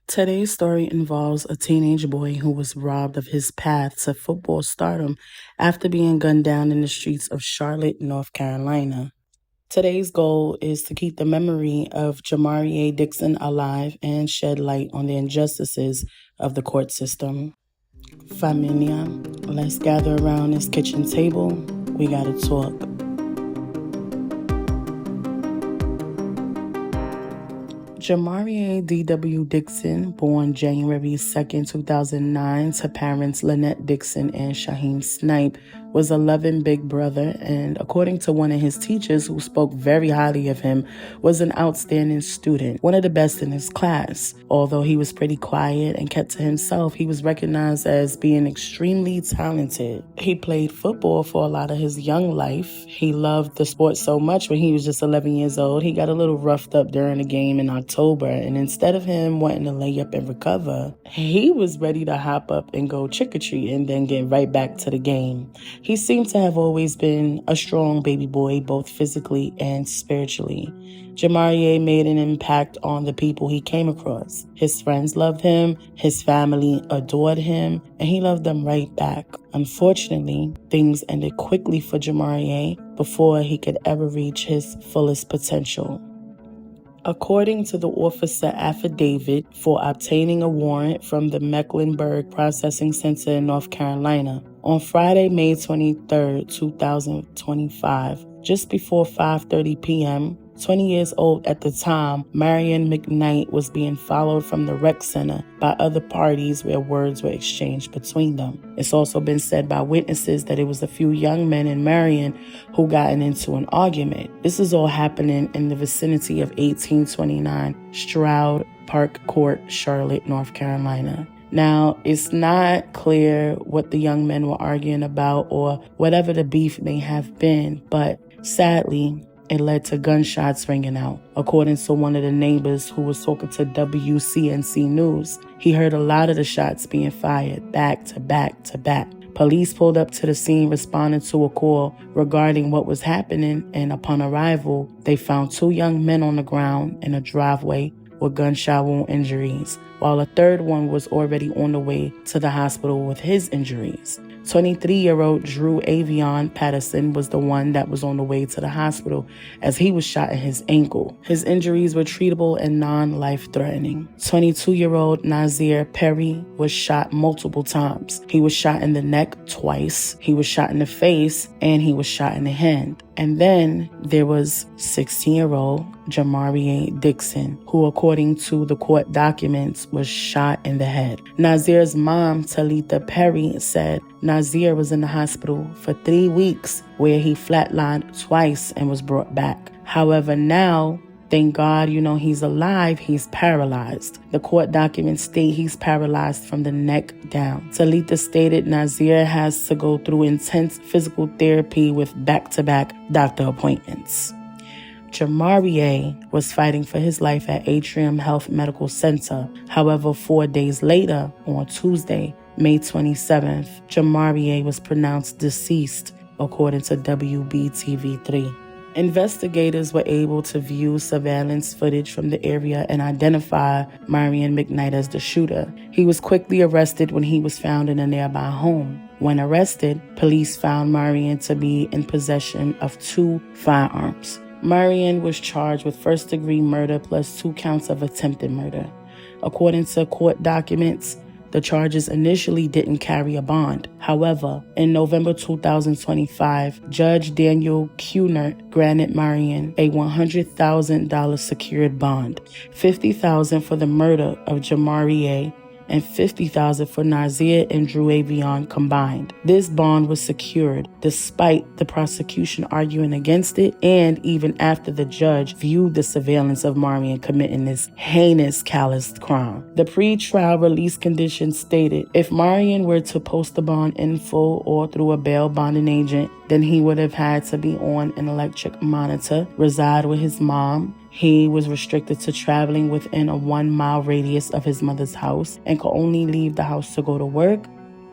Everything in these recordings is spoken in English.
Today's story involves a teenage boy who was robbed of his path to football stardom after being gunned down in the streets of Charlotte, North Carolina. Today's goal is to keep the memory of Jamariaye Dixon alive and shed light on the injustices of the court system. Familia, let's gather around this kitchen table. We gotta talk. Jamariyae D.W. Dixon, born January 2nd, 2009, to parents Lynette Dixon and Shaheem Snipe, was a loving big brother, and according to one of his teachers who spoke very highly of him, was an outstanding student, one of the best in his class. Although he was pretty quiet and kept to himself, he was recognized as being extremely talented. He played football for a lot of his young life. He loved the sport so much when he was just 11 years old. He got a little roughed up during the game in October, and instead of him wanting to lay up and recover, he was ready to hop up and go trick-or-treat and then get right back to the game. He seemed to have always been a strong baby boy, both physically and spiritually. Jamariaye made an impact on the people he came across. His friends loved him, his family adored him, and he loved them right back. Unfortunately, things ended quickly for Jamariaye before he could ever reach his fullest potential. According to the officer affidavit for obtaining a warrant from the Mecklenburg Processing Center in North Carolina, on Friday, May 23, 2025, just before 5:30 p.m., 20 years old at the time, Marion McKnight was being followed from the rec center by other parties where words were exchanged between them. It's also been said by witnesses that it was a few young men in Marion who gotten into an argument. This is all happening in the vicinity of 1829 Stroud Park Court, Charlotte, North Carolina. Now, it's not clear what the young men were arguing about or whatever the beef may have been, but sadly, it led to gunshots ringing out. According to one of the neighbors who was talking to WCNC News, he heard a lot of the shots being fired back to back to back. Police pulled up to the scene responding to a call regarding what was happening, and upon arrival, they found two young men on the ground in a driveway with gunshot wound injuries, while a third one was already on the way to the hospital with his injuries. 23-year-old Drew Avion Patterson was the one that was on the way to the hospital as he was shot in his ankle. His injuries were treatable and non-life-threatening. 22-year-old Nazir Perry was shot multiple times. He was shot in the neck twice, he was shot in the face, and he was shot in the hand. And then there was 16-year-old Jamariaye Dixon, who, according to the court documents, was shot in the head. Nazir's mom, Talitha Perry, said Nazir was in the hospital for 3 weeks, where he flatlined twice and was brought back. However, now, thank God, he's alive, he's paralyzed. The court documents state he's paralyzed from the neck down. Talitha stated Nazir has to go through intense physical therapy with back-to-back doctor appointments. Jamariaye was fighting for his life at Atrium Health Medical Center. However, 4 days later, on Tuesday, May 27th, Jamariaye was pronounced deceased, according to WBTV3. Investigators were able to view surveillance footage from the area and identify Marion McKnight as the shooter. He was quickly arrested when he was found in a nearby home. When arrested, police found Marion to be in possession of 2 firearms. Marion was charged with first-degree murder plus 2 counts of attempted murder. According to court documents, the charges initially didn't carry a bond. However, in November 2025, Judge Daniel Cunert granted Marion a $100,000 secured bond, $50,000 for the murder of Jamariaye, and $50,000 for Nazir and Drew Avion combined. This bond was secured despite the prosecution arguing against it, and even after the judge viewed the surveillance of Marion committing this heinous, callous crime. The pre-trial release conditions stated if Marion were to post the bond in full or through a bail bonding agent, then he would have had to be on an electric monitor, reside with his mom. He was restricted to traveling within a 1-mile radius of his mother's house and could only leave the house to go to work,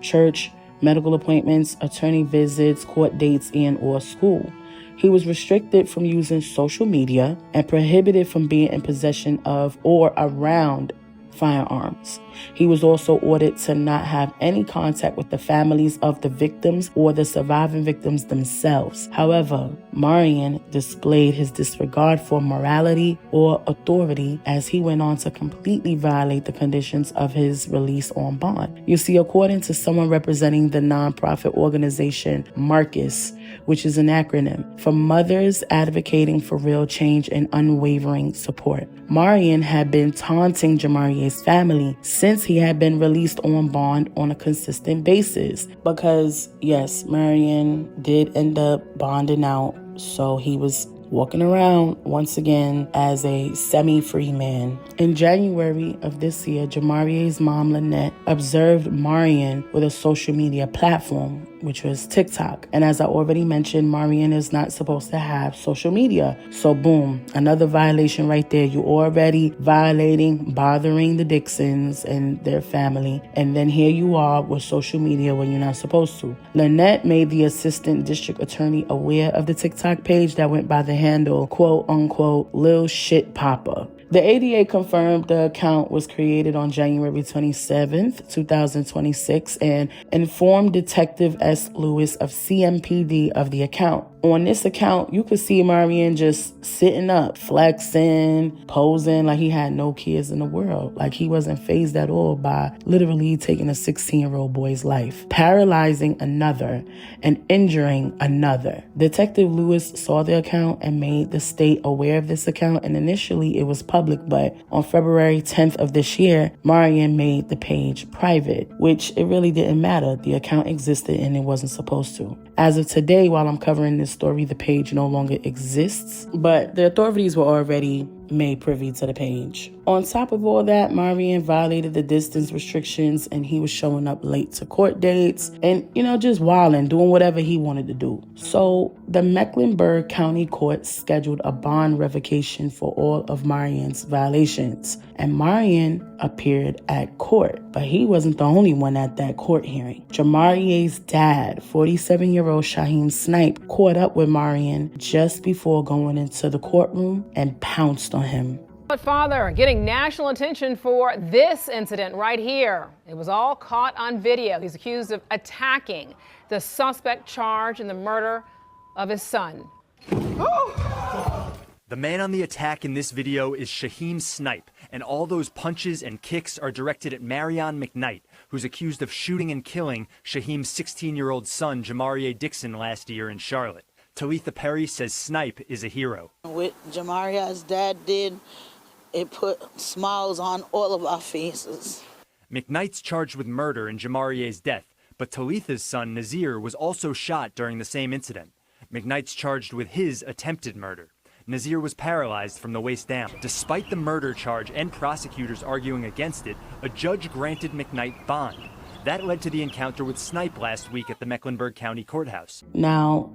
church, medical appointments, attorney visits, court dates, and/or school. He was restricted from using social media and prohibited from being in possession of or around firearms. He was also ordered to not have any contact with the families of the victims or the surviving victims themselves. However, Marian displayed his disregard for morality or authority as he went on to completely violate the conditions of his release on bond. You see, according to someone representing the nonprofit organization Marcus, which is an acronym for Mothers Advocating for Real Change and Unwavering Support, Marian had been taunting Jamariaye's family since he had been released on bond on a consistent basis. Because, yes, Marian did end up bonding out, so he was walking around once again as a semi-free man. In January of this year, Jamariaye's mom, Lynette, observed Marian with a social media platform, which was TikTok. And as I already mentioned, Marian is not supposed to have social media. So boom, another violation right there. You already violating, bothering the Dixons and their family. And then here you are with social media when you're not supposed to. Lynette made the assistant district attorney aware of the TikTok page that went by the handle, quote unquote, Lil Shit Papa. The ADA confirmed the account was created on January 27th, 2026, and informed Detective S. Lewis of CMPD of the account. On this account, you could see Marian just sitting up, flexing, posing like he had no kids in the world. Like he wasn't fazed at all by literally taking a 16-year-old boy's life, paralyzing another, and injuring another. Detective Lewis saw the account and made the state aware of this account, and initially it was public, but on February 10th of this year, Marian made the page private, which it really didn't matter. The account existed and it wasn't supposed to. As of today, while I'm covering this story, the page no longer exists, but the authorities were already made privy to the page. On top of all that, Marian violated the distance restrictions and he was showing up late to court dates and, just wilding, doing whatever he wanted to do. So the Mecklenburg County Court scheduled a bond revocation for all of Marian's violations. And Marian appeared at court, but he wasn't the only one at that court hearing. Jamariaye's dad, 47-year-old Shaheem Snipe, caught up with Marian just before going into the courtroom and pounced on him. But father getting national attention for this incident right here. It was all caught on video. He's accused of attacking the suspect charged in the murder of his son. The man on the attack in this video is Shaheem Snipe, and all those punches and kicks are directed at Marion McKnight, who's accused of shooting and killing Shaheem's 16-year-old son, Jamariaye Dixon, last year in Charlotte. Talitha Perry says Snipe is a hero. What Jamaria's dad did, it put smiles on all of our faces. McKnight's charged with murder in Jamariaye's death, but Talitha's son, Nazir, was also shot during the same incident. McKnight's charged with his attempted murder. Nazir was paralyzed from the waist down. Despite the murder charge and prosecutors arguing against it, a judge granted McKnight bond. That led to the encounter with Snipe last week at the Mecklenburg County Courthouse. Now,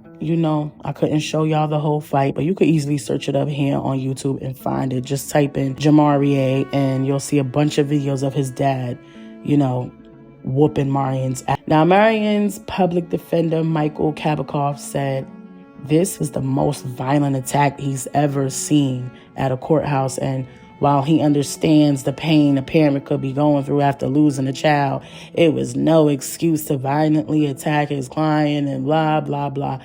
I couldn't show y'all the whole fight, but you could easily search it up here on YouTube and find it. Just type in Jamariaye and you'll see a bunch of videos of his dad, whooping Marian's ass. Now, Marian's public defender, Michael Kabikoff, said this was the most violent attack he's ever seen at a courthouse, and while he understands the pain a parent could be going through after losing a child, it was no excuse to violently attack his client and blah, blah, blah.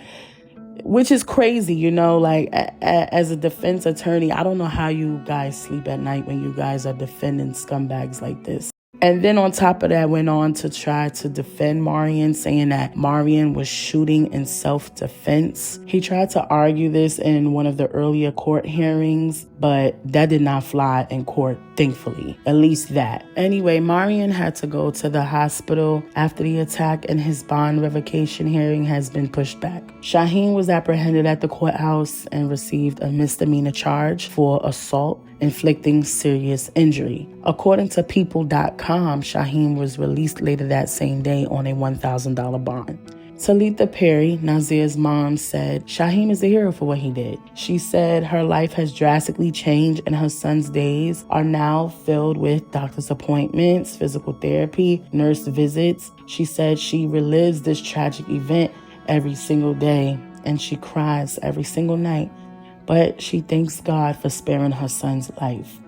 Which is crazy, as a defense attorney, I don't know how you guys sleep at night when you guys are defending scumbags like this. And then on top of that, went on to try to defend Marian, saying that Marian was shooting in self-defense. He tried to argue this in one of the earlier court hearings, but that did not fly in court, thankfully. At least that. Anyway, Marian had to go to the hospital after the attack, and his bond revocation hearing has been pushed back. Shaheem was apprehended at the courthouse and received a misdemeanor charge for assault, inflicting serious injury. According to People.com, Shaheem was released later that same day on a $1,000 bond. Talitha Perry, Nazir's mom, said Shaheem is a hero for what he did. She said her life has drastically changed and her son's days are now filled with doctor's appointments, physical therapy, nurse visits. She said she relives this tragic event every single day and she cries every single night. But she thanks God for sparing her son's life.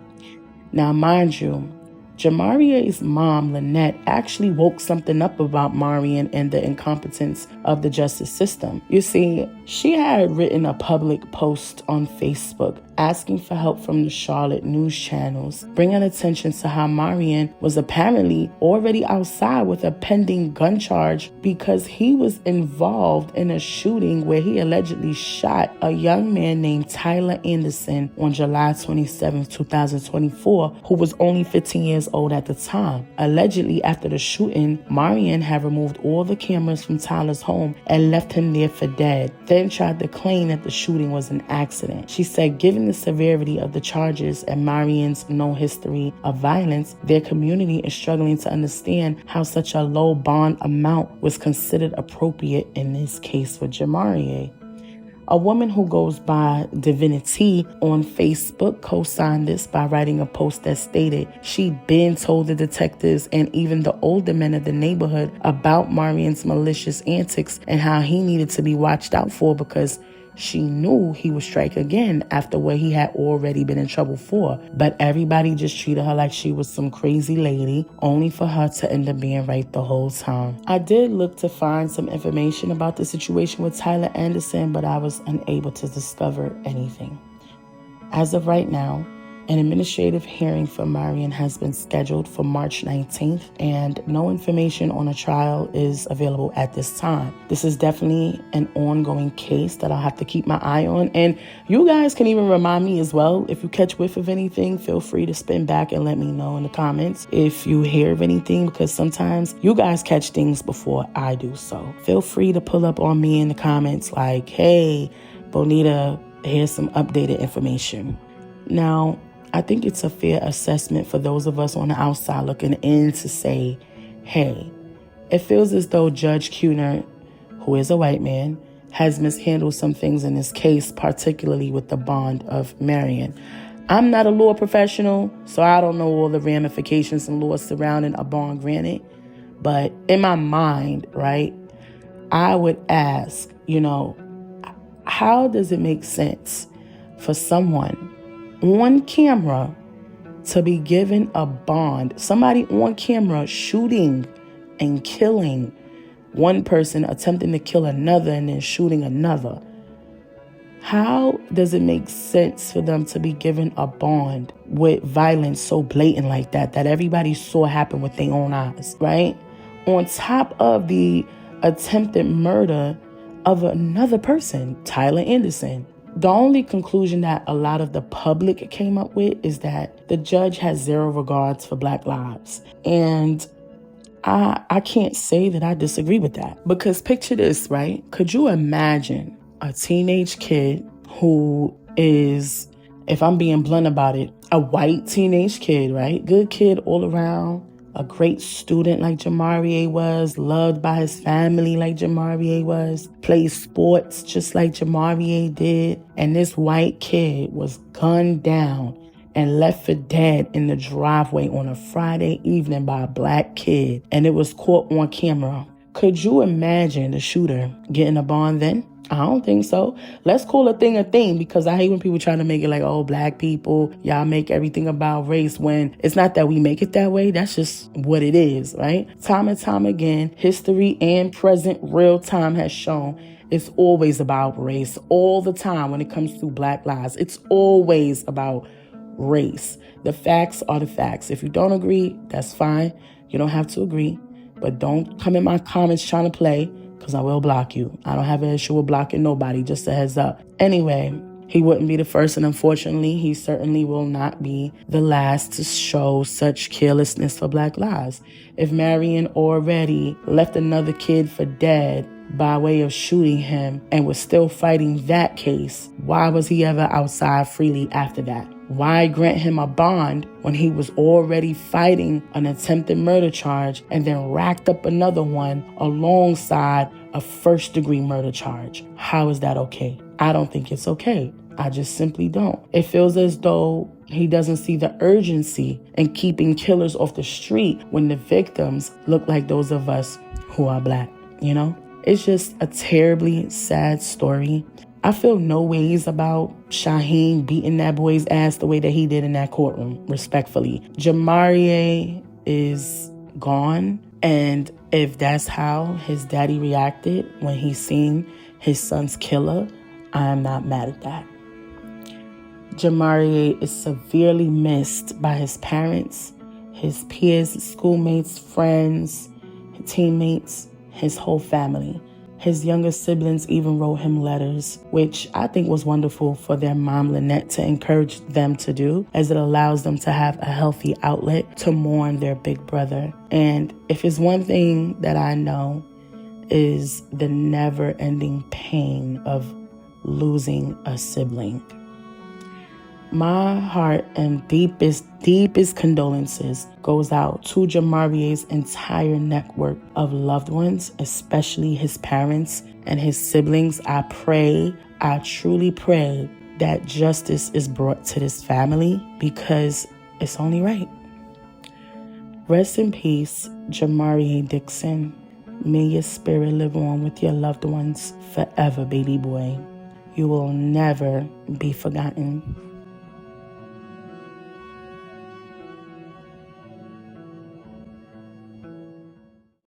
Now, mind you, Jamariae's mom, Lynette, actually woke something up about Marion and the incompetence of the justice system. You see, she had written a public post on Facebook asking for help from the Charlotte news channels, bringing attention to how Marion was apparently already outside with a pending gun charge because he was involved in a shooting where he allegedly shot a young man named Tyler Anderson on July 27, 2024, who was only 15 years old at the time. Allegedly, after the shooting, Marion had removed all the cameras from Tyler's home and left him there for dead, then tried to claim that the shooting was an accident. She said, given the severity of the charges and Marion's no history of violence, their community is struggling to understand how such a low bond amount was considered appropriate in this case for Jamariae. A woman who goes by Divinity on Facebook co-signed this by writing a post that stated she'd been told the detectives and even the older men of the neighborhood about Marion's malicious antics and how he needed to be watched out for because she knew he would strike again after what he had already been in trouble for. But everybody just treated her like she was some crazy lady, only for her to end up being right the whole time. I did look to find some information about the situation with Tyler Anderson, but I was unable to discover anything. As of right now, an administrative hearing for Marion has been scheduled for March 19th, and no information on a trial is available at this time. This is definitely an ongoing case that I'll have to keep my eye on, and you guys can even remind me as well. If you catch whiff of anything, feel free to spin back and let me know in the comments if you hear of anything, because sometimes you guys catch things before I do. So feel free to pull up on me in the comments like, hey, Bonita, here's some updated information. Now, I think it's a fair assessment for those of us on the outside looking in to say, hey, it feels as though Judge Kuhner, who is a white man, has mishandled some things in this case, particularly with the bond of Marion. I'm not a law professional, so I don't know all the ramifications and laws surrounding a bond granted. But in my mind, right, I would ask, how does it make sense for someone on camera to be given a bond, somebody on camera shooting and killing one person, attempting to kill another and then shooting another? How does it make sense for them to be given a bond with violence so blatant like that everybody saw happen with their own eyes, right? On top of the attempted murder of another person, Tyler Anderson. The only conclusion that a lot of the public came up with is that the judge has zero regards for Black lives. And I can't say that I disagree with that. Because picture this, right? Could you imagine a teenage kid who is, if I'm being blunt about it, a white teenage kid, right? Good kid all around. A great student like Jamariae was, loved by his family like Jamariae was, played sports just like Jamariae did, and this white kid was gunned down and left for dead in the driveway on a Friday evening by a black kid, and it was caught on camera. Could you imagine the shooter getting a bond then? I don't think so. Let's call a thing, because I hate when people try to make it like, oh, black people, y'all make everything about race, when it's not that we make it that way. That's just what it is, right? Time and time again, history and present real time has shown it's always about race. All the time when it comes to Black lives, it's always about race. The facts are the facts. If you don't agree, that's fine. You don't have to agree. But don't come in my comments trying to play, because I will block you. I don't have an issue with blocking nobody, just a heads up. Anyway, he wouldn't be the first, and unfortunately, he certainly will not be the last to show such carelessness for Black lives. If Marion already left another kid for dead by way of shooting him and was still fighting that case, why was he ever outside freely after that? Why grant him a bond when he was already fighting an attempted murder charge and then racked up another one alongside a first-degree murder charge? How is that okay? I don't think it's okay. I just simply don't. It feels as though he doesn't see the urgency in keeping killers off the street when the victims look like those of us who are Black, It's just a terribly sad story. I feel no ways about Shaheem beating that boy's ass the way that he did in that courtroom, respectfully. Jamariaye is gone, and if that's how his daddy reacted when he seen his son's killer, I'm not mad at that. Jamariaye is severely missed by his parents, his peers, schoolmates, friends, teammates, his whole family. His younger siblings even wrote him letters, which I think was wonderful for their mom, Lynette, to encourage them to do, as it allows them to have a healthy outlet to mourn their big brother. And if it's one thing that I know is the never-ending pain of losing a sibling. My heart and deepest condolences goes out to Jamariaye's entire network of loved ones, especially his parents and his siblings. I truly pray that justice is brought to this family because it's only right. Rest in peace, Jamariyaye Dixon. May your spirit live on with your loved ones forever, baby boy. You will never be forgotten.